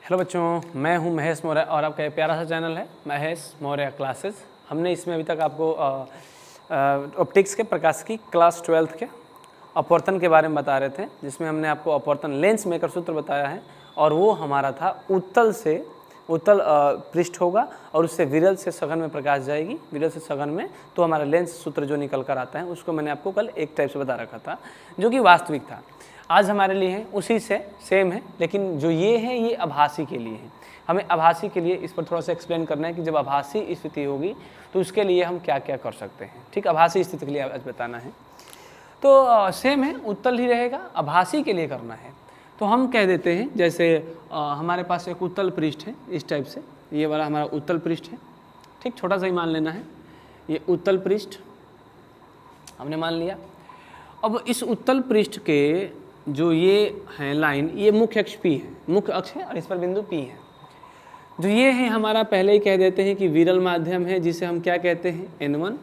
Hello बच्चों, मैं हूं महेश मौर्य और आपका एक प्यारा सा चैनल है महेश मौर्य क्लासेस। हमने इसमें अभी तक आपको ऑप्टिक्स के प्रकाश की क्लास 12th के अपवर्तन के बारे में बता रहे थे, जिसमें हमने आपको अपवर्तन लेंस मेकर सूत्र बताया है और वो हमारा था उत्तल पृष्ठ होगा और उससे विरल से सघन में प्रकाश जाएगी, विरल से सघन में, तो हमारा लेंस सूत्र जो निकल कर आता है उसको मैंने आपको कल एक टाइप से बता रखा था जो कि वास्तविक था। आज हमारे लिए है उसी से सेम है, लेकिन जो ये है ये आभासी के लिए है। हमें आभासी के लिए इस पर थोड़ा सा एक्सप्लेन करना है कि जब आभासी स्थिति होगी तो उसके लिए हम क्या क्या कर सकते हैं। ठीक, आभासी स्थिति के लिए आज बताना है। तो सेम है, उत्तल ही रहेगा, आभासी के लिए करना है। तो हम कह देते हैं जैसे हमारे पास एक उत्तल पृष्ठ है इस टाइप से, ये वाला हमारा उत्तल पृष्ठ है। ठीक, छोटा सा ही मान लेना है, ये उत्तल पृष्ठ हमने मान लिया। अब इस उत्तल पृष्ठ के जो ये है लाइन, ये मुख्य अक्ष P है, मुख्य अक्ष है और इस पर बिंदु P है। जो ये है हमारा पहले ही कह देते हैं कि विरल माध्यम है, जिसे हम क्या कहते हैं N1,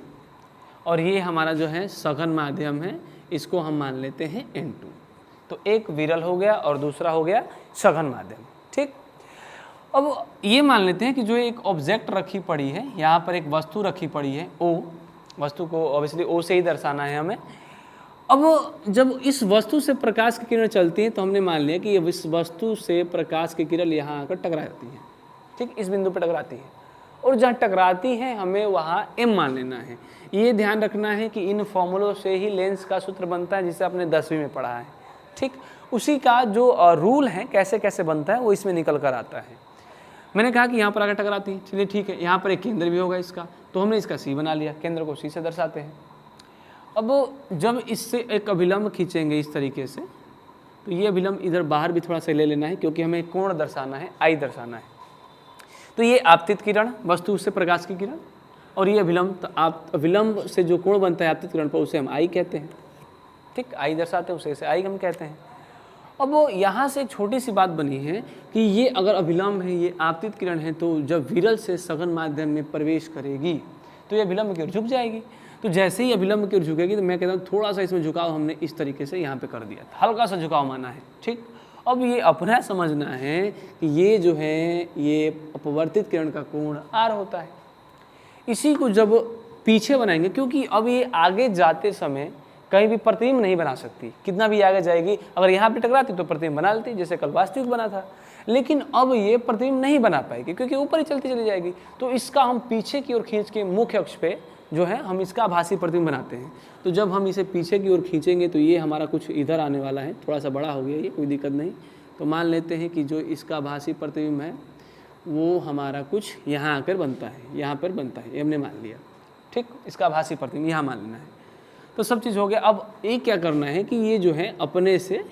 और ये हमारा जो है सघन माध्यम है, इसको हम मान लेते हैं N2। तो एक विरल हो गया और दूसरा हो गया सघन माध्यम। ठीक, अब ये मान लेते हैं कि जो एक ऑब्जेक्ट रखी पड़ी है, यहाँ पर एक वस्तु रखी पड़ी है O, वस्तु को ऑब्वियसली O से ही दर्शाना है हमें। अब जब इस वस्तु से प्रकाश की किरण चलती है तो हमने मान लिया कि इस वस्तु से प्रकाश की किरण यहाँ आकर टकराती है। ठीक, इस बिंदु पर टकराती है और जहाँ टकराती है हमें वहाँ m मान लेना है। ये ध्यान रखना है कि इन फॉर्मूलों से ही लेंस का सूत्र बनता है, जिसे आपने 10वीं में पढ़ा है। ठीक, उसी का जो रूल है कैसे कैसे बनता है वो इसमें निकल कर आता है। मैंने कहा कि यहाँ पर आकर टकराती है, चलिए ठीक है, यहाँ पर एक केंद्र भी होगा इसका, तो हमने इसका C बना लिया, केंद्र को C से दर्शाते हैं। अब जब इससे एक अभिलंब खींचेंगे इस तरीके से, तो ये अभिलंब इधर बाहर भी थोड़ा सा ले लेना है, क्योंकि हमें कोण दर्शाना है, I दर्शाना है। तो ये आपतित किरण, वस्तु से प्रकाश की किरण, और ये अभिलंब, तो आप अभिलंब से जो कोण बनता है आपतित किरण पर उसे हम I कहते हैं। ठीक, I दर्शाते हैं, उसे I हम कहते हैं। अब वो यहाँ से एक छोटी सी बात बनी है कि ये अगर अभिलंब है, ये आपतित किरण है, तो जब विरल से सघन माध्यम में प्रवेश करेगी तो ये अभिलंब की ओर झुक जाएगी। तो जैसे ही अभिलंब की ओर झुकेगी तो मैं कहता हूँ थोड़ा सा इसमें झुकाव हमने इस तरीके से यहाँ पे कर दिया, हल्का सा झुकाव माना है। ठीक, अब ये अपना समझना है कि ये जो है ये अपवर्तित किरण का कोण R होता है। इसी को जब पीछे बनाएंगे, क्योंकि अब ये आगे जाते समय कहीं भी प्रतिबिंब नहीं बना सकती, कितना भी आगे जाएगी, अगर यहाँ पे टकराती तो प्रतिबिंब बना लेती, जैसे कल वास्तविक बना था। लेकिन अब ये प्रतिबिंब नहीं बना पाएगी क्योंकि ऊपर ही चलती चली जाएगी। तो इसका हम पीछे की ओर खींच के मुख्य अक्ष पे जो है हम इसका आभासी प्रतिबिंब बनाते हैं। तो जब हम इसे पीछे की ओर खींचेंगे तो ये हमारा कुछ इधर आने वाला है, थोड़ा सा बड़ा हो गया ये, कोई दिक्कत नहीं। तो मान लेते हैं कि जो इसका आभासी प्रतिबिंब है वो हमारा कुछ यहाँ आकर बनता है, यहाँ पर बनता है, ये हमने मान लिया। ठीक, इसका आभासी प्रतिबिंब यहाँ मान लेना है। तो सब चीज़ हो गया। अब एक क्या करना है कि ये जो है अपने से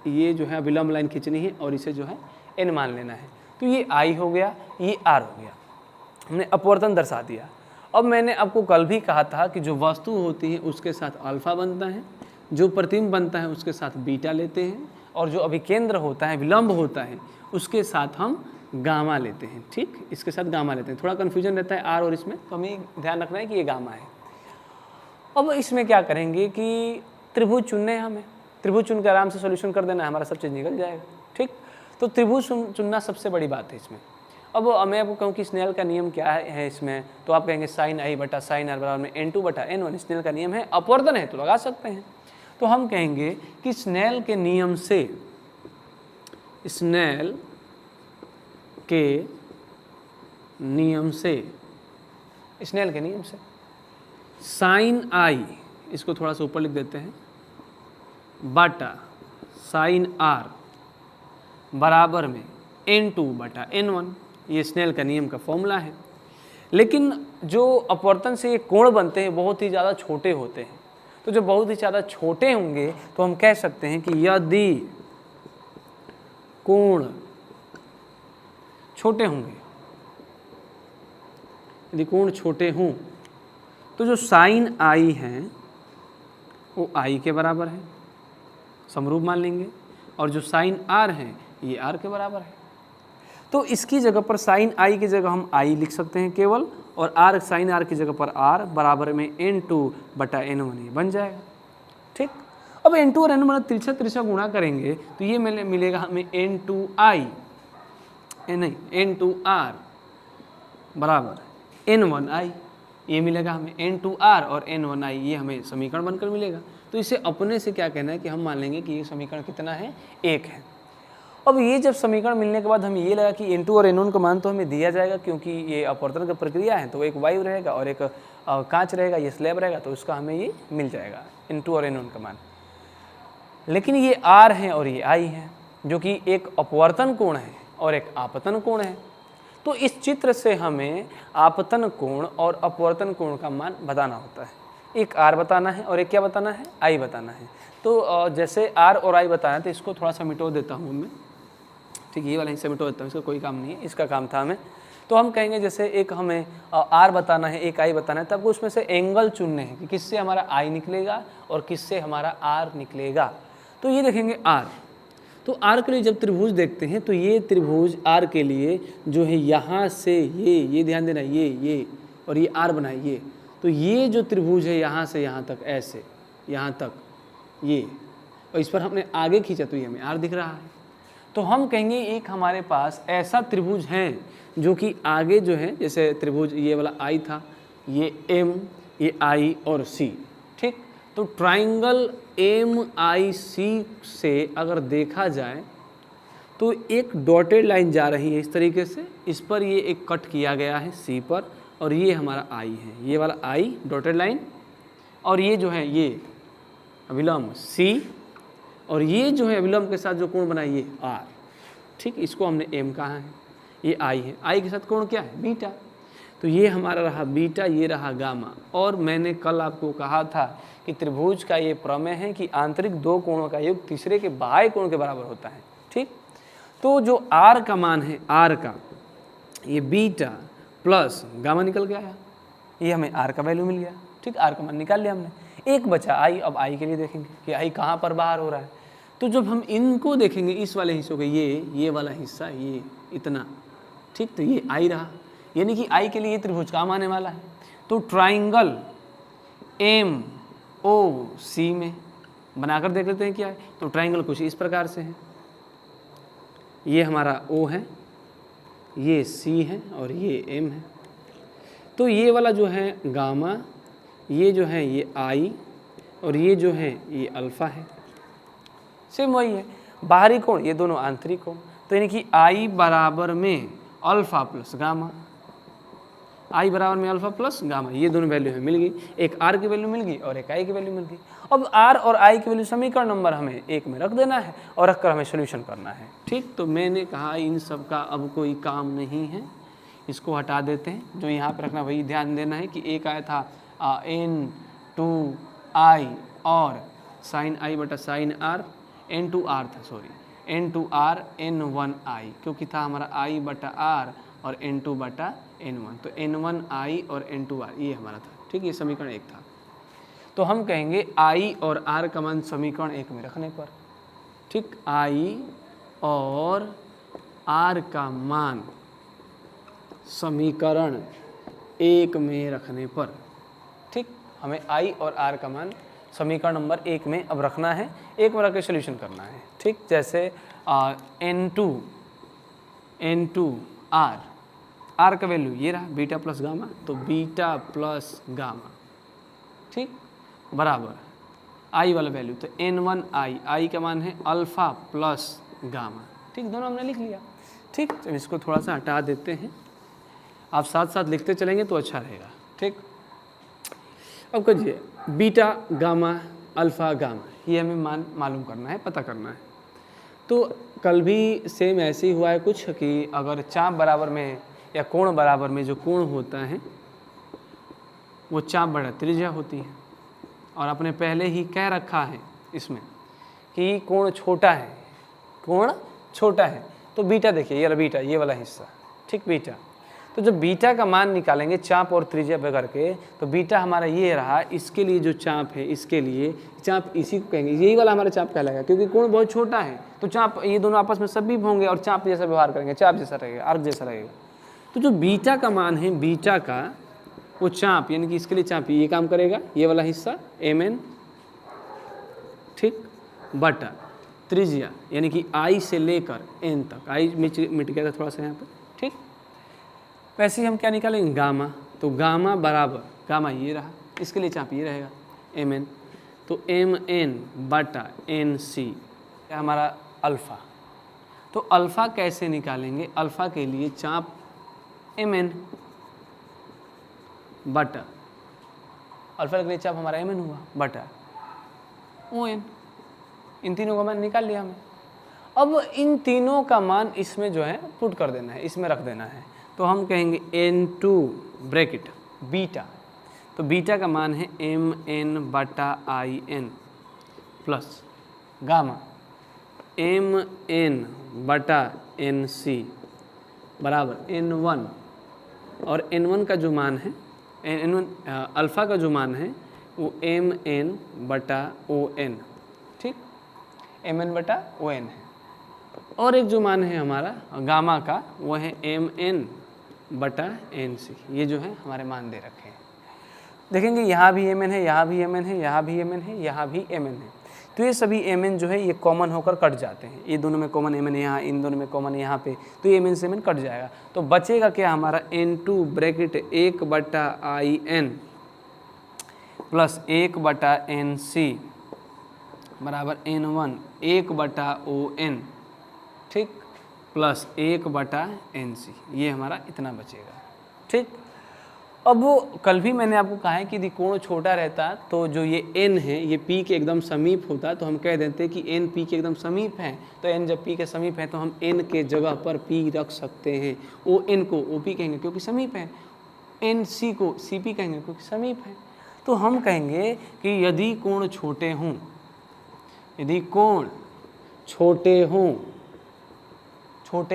ये जो है अभिलंब लाइन खींचनी है और इसे जो है N मान लेना है। तो ये I हो गया, ये R हो गया, हमने अपवर्तन दर्शा दिया। अब मैंने आपको कल भी कहा था कि जो वस्तु होती है उसके साथ अल्फा बनता है, जो प्रतिबिंब बनता है उसके साथ बीटा लेते हैं, और जो अभिकेंद्र होता है, विलंब होता है, उसके साथ हम गामा लेते हैं। ठीक, इसके साथ गामा लेते हैं। थोड़ा कन्फ्यूजन रहता है R और इसमें, तो हमें ध्यान रखना है कि ये गामा है। अब इसमें क्या करेंगे कि त्रिभुज चुनने हैं हमें, त्रिभुज चुन के आराम से सोल्यूशन कर देना है, हमारा सब चीज़ निकल जाएगा। ठीक, तो त्रिभुज चुनना सबसे बड़ी बात है इसमें। अब मैं आपको कहूँ कि स्नेल का नियम क्या है इसमें, तो आप कहेंगे sin I बटा sin R बराबर में N2 बटा N1 स्नेल का नियम है। अपवर्तन है तो लगा सकते हैं। तो हम कहेंगे कि स्नेल के नियम से, स्नेल के नियम से, स्नेल के नियम से sin I, इसको थोड़ा सा ऊपर लिख देते हैं, बटा sin R बराबर में N2 बटा N1, ये स्नेल का नियम का फॉर्मूला है। लेकिन जो अपवर्तन से ये कोण बनते हैं बहुत ही ज़्यादा छोटे होते हैं। तो जब बहुत ही ज़्यादा छोटे होंगे तो हम कह सकते हैं कि यदि कोण छोटे होंगे, यदि कोण छोटे हों तो जो sin I है वो I के बराबर है, समरूप मान लेंगे, और जो sin R है ये R के बराबर है। तो इसकी जगह पर sin I की जगह हम I लिख सकते हैं केवल, और R sin R की जगह पर R बराबर में N2 बटा N1 ये बन जाएगा। ठीक, अब N2 और N1 तिरछा गुणा करेंगे तो ये मिलेगा हमें N2I N2R बराबर N1I, ये मिलेगा हमें N2R और N1I, ये हमें समीकरण बनकर मिलेगा। तो इसे अपने से क्या कहना है कि हम मान लेंगे कि ये समीकरण कितना है, 1 है। अब ये जब समीकरण मिलने के बाद हम ये लगा कि N2 और N1 का मान तो हमें दिया जाएगा, क्योंकि ये अपवर्तन की प्रक्रिया है, तो एक वायु रहेगा और एक कांच रहेगा, ये स्लैब रहेगा, तो उसका हमें ये मिल जाएगा N2 और N1 का मान। लेकिन ये R है और ये I है, जो कि एक अपवर्तन कोण है और एक आपतन कोण है। तो इस चित्र से हमें आपतन कोण और अपवर्तन कोण का मान बताना होता है। एक R बताना है और एक क्या बताना है, I बताना है। तो जैसे R और I बताना है, तो इसको थोड़ा सा मिटो देता हूँ मैं, ठीक है, ये वाला हिस्सा मिटो देता हूँ, इसका कोई काम नहीं है, इसका काम था हमें। तो हम कहेंगे जैसे एक हमें R बताना है, एक I बताना है, तब आपको उसमें से एंगल चुनने हैं कि किससे हमारा I निकलेगा और किससे हमारा R निकलेगा। तो ये देखेंगे R, तो R के लिए जब त्रिभुज देखते हैं तो ये त्रिभुज R के लिए जो है यहाँ से ये ध्यान देना, ये और ये R बनाए ये, तो ये जो त्रिभुज है यहाँ से यहाँ तक, ऐसे यहाँ तक ये, और इस पर हमने आगे खींचा तो ये हमें R दिख रहा है। तो हम कहेंगे एक हमारे पास ऐसा त्रिभुज है जो कि आगे जो है, जैसे त्रिभुज ये वाला I था, ये M, ये I और C, ठीक। तो ट्राइंगल MIC से अगर देखा जाए तो एक डॉटेड लाइन जा रही है इस तरीके से, इस पर ये एक कट किया गया है C पर, और ये हमारा I है, ये वाला I डॉटेड लाइन, और ये जो है ये अभिलंब C, और ये जो है अभिलंब के साथ जो कोण बना ये R, ठीक। इसको हमने M कहा है, ये I है, I के साथ कोण क्या है, बीटा। तो ये हमारा रहा बीटा, ये रहा गामा। और मैंने कल आपको कहा था कि त्रिभुज का ये प्रमेय है कि आंतरिक दो कोणों का योग तीसरे के बाह्य कोण के बराबर होता है, ठीक। तो जो R का मान है, R का ये बीटा प्लस गामा निकल के आया, ये हमें R का वैल्यू मिल गया, ठीक। R का मान निकाल लिया हमने, एक बचा I। अब I के लिए देखेंगे कि I कहाँ पर बाहर हो रहा है। तो जब हम इनको देखेंगे, इस वाले हिस्सों के, ये वाला हिस्सा, ये इतना, ठीक, तो ये I रहा, यानी कि I के लिए ये त्रिभुज काम आने वाला है। तो ट्राइंगल MOC में बनाकर देख लेते हैं क्या है। तो ट्राइंगल कुछ इस प्रकार से है, ये हमारा O है, ये C है और ये M है। तो ये वाला जो है गामा, ये जो है ये I, और ये जो है ये अल्फा है, सेम वही है। बाहरी कोण ये दोनों आंतरिक कोण, तो यानी कि I बराबर में अल्फा प्लस गामा, I बराबर में अल्फा प्लस गामा, ये दोनों वैल्यू हमें मिल गई। एक R की वैल्यू मिल गई और एक I की वैल्यू मिल गई। अब R और I की वैल्यू समीकरण नंबर हमें 1 में रख देना है और रखकर हमें सोल्यूशन करना है, ठीक। तो मैंने कहा इन सब का अब कोई काम नहीं है, इसको हटा देते हैं। जो यहाँ पर रखना वही ध्यान देना है कि एक आया था N2I और साइन I बटा साइन R, N2R था, सॉरी N2R N1I, क्योंकि था हमारा I बटा R और N2 बटा N1, तो N1I और N2R ये हमारा था, ठीक। ये समीकरण 1 था। तो हम कहेंगे I और R का मान समीकरण 1 में रखने पर, ठीक, I और R का मान समीकरण 1 में रखने पर, ठीक। हमें I और R का मान समीकरण नंबर 1 में अब रखना है, 1 में रख के सोल्यूशन करना है, ठीक। जैसे N2R, R का वैल्यू ये रहा बीटा प्लस गामा, तो बीटा प्लस गामा, ठीक, बराबर I वाला वैल्यू तो N1I, I का मान है अल्फा प्लस गामा, ठीक। दोनों हमने लिख लिया, ठीक। तो इसको थोड़ा सा हटा देते हैं, आप साथ साथ लिखते चलेंगे तो अच्छा रहेगा, ठीक। अब कहिए बीटा गामा अल्फा गामा, ये हमें मान मालूम करना है, पता करना है। तो कल भी सेम ऐसे ही हुआ है कुछ कि अगर चाप बराबर में या कोण बराबर में जो कोण होता है वो चाप बड़ा त्रिज्या होती है, और आपने पहले ही कह रखा है इसमें कि कोण छोटा है, कोण छोटा है। तो बीटा देखिए, ये बीटा, ये वाला हिस्सा, ठीक, बीटा। तो जब बीटा का मान निकालेंगे चाप और त्रिज्या पे करके, तो बीटा हमारा ये रहा, इसके लिए जो चाप है, इसके लिए चाप इसी को कहेंगे, यही वाला हमारा चाप कहलाएगा, क्योंकि कोण बहुत छोटा है। तो चाप ये दोनों आपस में सभी होंगे और चाप जैसा व्यवहार करेंगे, चाप जैसा रहेगा, आर्क जैसा रहेगा। तो जो बीटा का मान है, बीटा का वो चाप, यानी कि इसके लिए चाप ये काम करेगा, ये वाला हिस्सा MN, ठीक, बटा त्रिज्या यानी कि I से लेकर N तक, I मिट गया था थोड़ा सा यहाँ पर, ठीक। वैसे ही हम क्या निकालेंगे, गामा, तो गामा बराबर, गामा ये रहा, इसके लिए चाप ये रहेगा mn, तो mn बटा nc हमारा अल्फ़ा। तो अल्फ़ा कैसे निकालेंगे, अल्फ़ा के लिए चाप mn बटा, अल्फ़ा के लिए चाप हमारा mn हुआ बटा on, इन तीनों का मान निकाल लिया हमें। अब इन तीनों का मान इसमें जो है पुट कर देना है, इसमें रख देना है, तो हम कहेंगे n2 ब्रैकेट बीटा, तो बीटा का मान है mn बटा in प्लस गामा mn बटा nc बराबर n1, और n1 का जो मान है, n1 अल्फ़ा का जो मान है वो mn बटा on, ठीक, mn बटा on है। और एक जो मान है हमारा गामा का वो है mn बटा nc, ये जो है हमारे मान दे रखे हैं। देखेंगे यहाँ भी mn है, यहाँ भी mn है, यहाँ भी mn है, यहाँ भी mn है, तो ये सभी mn जो है ये कॉमन होकर कट जाते हैं, ये दोनों में कॉमन mn है यहाँ, इन दोनों में कॉमन यहाँ पे, तो ये mn से mn कट जाएगा, तो बचेगा क्या हमारा n2 ब्रैकेट 1 बटा in प्लस 1 बटा nc बराबर n1 1 बटा on, ठीक, प्लस 1 बटा nc, ये हमारा इतना बचेगा, ठीक। अब कल भी मैंने आपको कहा है कि यदि कोण छोटा रहता तो जो ये n है ये p के एकदम समीप होता, तो हम कह देते कि n p के एकदम समीप है, तो n जब p के समीप है तो हम n के जगह पर p रख सकते हैं, o n को op कहेंगे क्योंकि समीप है, n c को cp कहेंगे क्योंकि समीप है। तो हम कहेंगे कि यदि कोण छोटे हों, यदि कोण छोटे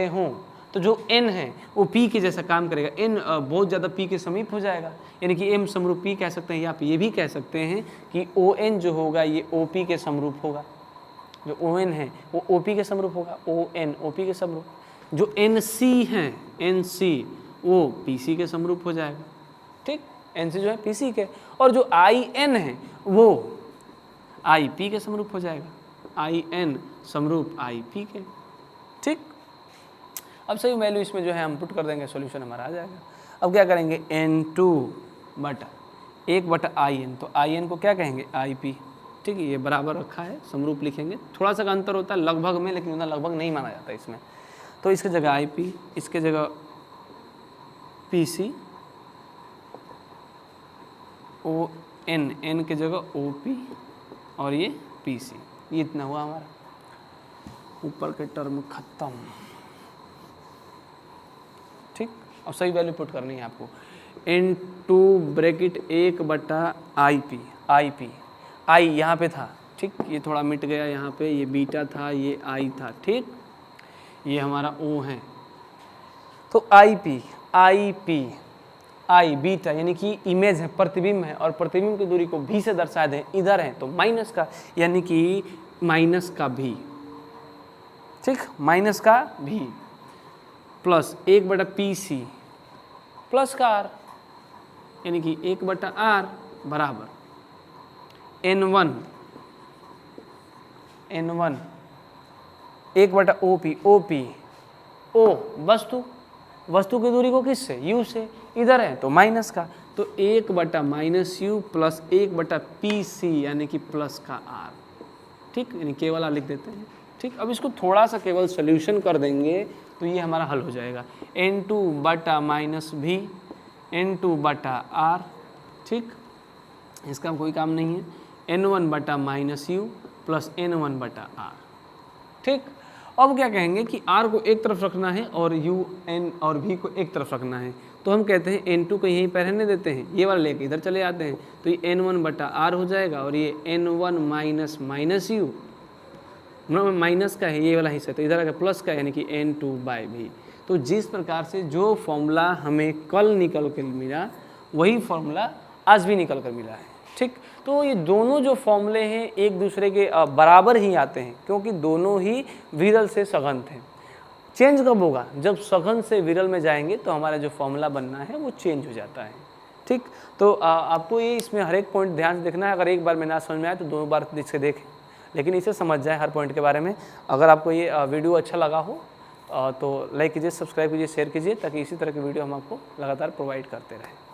हों तो जो n है वो p के जैसा काम करेगा, n बहुत ज़्यादा p के समीप हो जाएगा, यानी कि m समरूप p कह सकते हैं, या आप ये भी कह सकते हैं कि on जो होगा ये op के समरूप होगा, जो on है वो op के समरूप होगा, on op के समरूप, जो nc है nc वो pc के समरूप हो जाएगा, ठीक, nc जो है pc के, और जो in है वो ip के समरूप हो जाएगा, in समरूप ip के, ठीक। अब सही वैल्यू इसमें जो है हम पुट कर देंगे, सॉल्यूशन हमारा आ जाएगा। अब क्या करेंगे, n2 बटा 1 बटा in, तो in को क्या कहेंगे ip, ठीक है, ये बराबर रखा है, समरूप लिखेंगे, थोड़ा सा का अंतर होता है लगभग में, लेकिन उतना लगभग नहीं माना जाता इसमें, तो इसके जगह ip, इसके जगह pc, n के जगह op, और ये pc, ये इतना हुआ हमारा, ऊपर के टर्म खत्म, ठीक। अब सही वैल्यू पुट करनी है आपको, n2 ब्रैकेट 1 बटा ip, i यहाँ पे था, ठीक, ये थोड़ा मिट गया यहाँ पे, ये बीटा था, ये i था, ठीक, ये हमारा o है, तो i बीटा यानी कि इमेज है, प्रतिबिंब है, और प्रतिबिंब की दूरी को v से दर्शा दें, इधर है तो माइनस का, यानी कि माइनस का v, ठीक, माइनस का v प्लस 1 बटा pc प्लस का r, यानी कि 1 बटा r बराबर n1 1 बटा op o वस्तु की दूरी को किससे, u से, इधर है तो माइनस का, तो 1 बटा माइनस u प्लस 1 बटा pc यानी कि प्लस का r, ठीक, यानी केवल r लिख देते हैं, ठीक। अब इसको थोड़ा सा केवल सोल्यूशन कर देंगे तो ये हमारा हल हो जाएगा, n2 बटा माइनस v n2 बटा r, ठीक, इसका कोई काम नहीं है, n1 बटा माइनस u प्लस n1 बटा r, ठीक। अब क्या कहेंगे कि r को एक तरफ रखना है और u n और v को एक तरफ रखना है, तो हम कहते हैं n2 को यहीं पर रहने देते हैं, ये वाला लेके इधर चले आते हैं, तो ये n1 बटा r हो जाएगा, और ये n1 minus minus u minus का है ये वाला हिस्सा, तो इधर आकर प्लस का, यानी कि n2 बाई v। तो जिस प्रकार से जो फॉर्मूला हमें कल निकल कर मिला वही फॉर्मूला आज भी निकल कर मिला है, ठीक। तो ये दोनों जो फॉर्मूले हैं एक दूसरे के बराबर ही आते हैं, क्योंकि दोनों ही विरल से सघन थे। चेंज कब होगा, जब सघन से विरल में जाएंगे तो हमारा जो फॉर्मूला बनना है वो चेंज हो जाता है, ठीक। तो आपको ये इसमें हर एक पॉइंट ध्यान से देखना है, अगर एक बार में ना समझ में आए तो 2 बार इससे देखें, लेकिन इसे समझ जाएं हर पॉइंट के बारे में। अगर आपको ये वीडियो अच्छा लगा हो तो लाइक कीजिए, सब्सक्राइब कीजिए, शेयर कीजिए, ताकि इसी तरह की वीडियो हम आपको लगातार प्रोवाइड करते रहें।